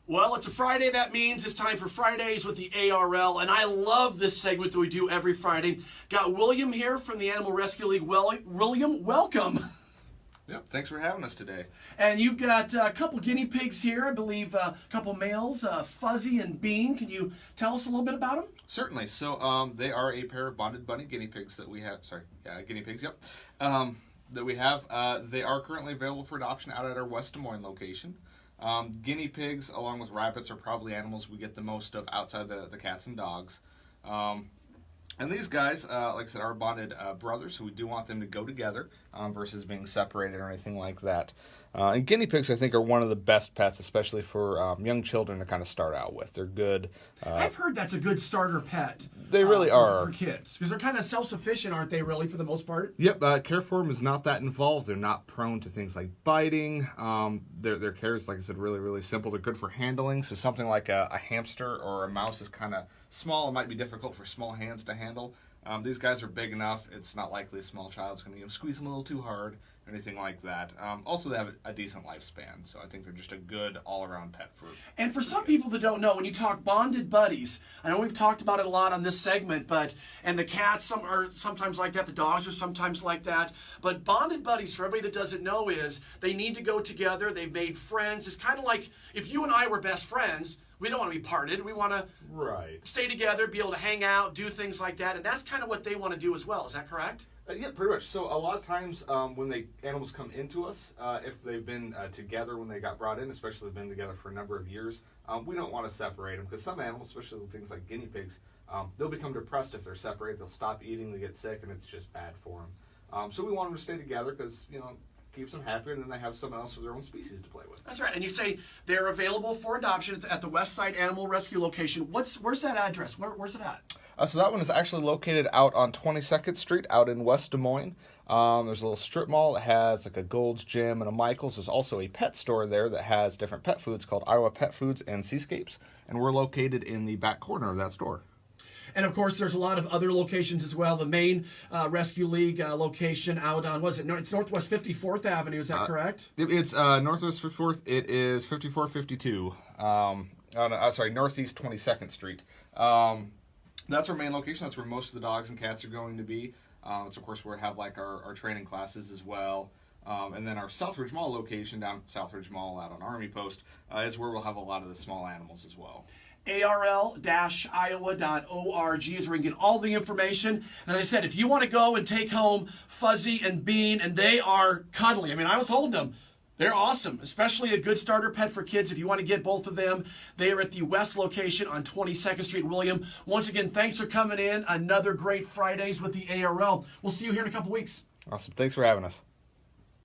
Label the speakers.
Speaker 1: Well, it's a Friday. That means it's time for Fridays with the ARL, and I love this segment that we do every Friday. Got William here from the Animal Rescue League. William, welcome.
Speaker 2: Yep, thanks for having us today.
Speaker 1: And you've got a couple guinea pigs here, I believe a couple males, Fuzzy and Bean. Can you tell us a little bit about them?
Speaker 2: Certainly. So they are a pair of bonded bunny guinea pigs that we have. Guinea pigs, yep. That we have. They are currently available for adoption out at our West Des Moines location. Guinea pigs, along with rabbits, are probably animals we get the most of outside the cats and dogs. And these guys, like I said, are bonded brothers, so we do want them to go together versus being separated or anything like that. And guinea pigs, I think, are one of the best pets, especially for young children to kind of start out with. They're good.
Speaker 1: I've heard that's a good starter pet.
Speaker 2: They really are.
Speaker 1: For kids. Because they're kind of self-sufficient, aren't they, really, for the most part?
Speaker 2: Yep, care for them is not that involved. They're not prone to things like biting. Their care is, like I said, really, really simple. They're good for handling. So something like a hamster or a mouse is kind of small. It might be difficult for small hands to handle. These guys are big enough. It's not likely a small child's going to squeeze them a little too hard, anything like that. Also, they have a decent lifespan, so I think they're just a good all-around pet for.
Speaker 1: And for some people that don't know, when you talk bonded buddies, I know we've talked about it a lot on this segment, and the cats are sometimes like that, the dogs are sometimes like that. But bonded buddies, for everybody that doesn't know, is they need to go together. They've made friends. It's kind of like if you and I were best friends. We don't want to be parted. We want to stay together, be able to hang out, do things like that. And that's kind of what they want to do as well. Is that correct?
Speaker 2: Yeah, pretty much. So a lot of times when animals come into us, if they've been together when they got brought in, especially been together for a number of years, we don't want to separate them because some animals, especially things like guinea pigs, they'll become depressed if they're separated. They'll stop eating, they get sick, and it's just bad for them. So we want them to stay together because, keeps them happier, and then they have someone else of their own species to play with.
Speaker 1: That's right. And you say they're available for adoption at the West Side Animal Rescue location. Where's that address? Where's it at?
Speaker 2: So that one is actually located out on 22nd Street out in West Des Moines. There's a little strip mall that has like a Gold's Gym and a Michael's. There's also a pet store there that has different pet foods called Iowa Pet Foods and Seascapes, and we're located in the back corner of that store.
Speaker 1: And, of course, there's a lot of other locations as well. The main Rescue League location out on, it's Northwest 54th Avenue, is that correct?
Speaker 2: It's Northwest 54th. It is 5452. Northeast 22nd Street. That's our main location. That's where most of the dogs and cats are going to be. It's, of course, where we have like our training classes as well. And then our Southridge Mall location down Southridge Mall out on Army Post is where we'll have a lot of the small animals as well.
Speaker 1: ARL-iowa.org is where you can get all the information. And as I said, if you want to go and take home Fuzzy and Bean, and they are cuddly. I mean, I was holding them. They're awesome, especially a good starter pet for kids. If you want to get both of them, they are at the West location on 22nd Street, William. Once again, thanks for coming in. Another great Fridays with the ARL. We'll see you here in a couple weeks.
Speaker 2: Awesome. Thanks for having us.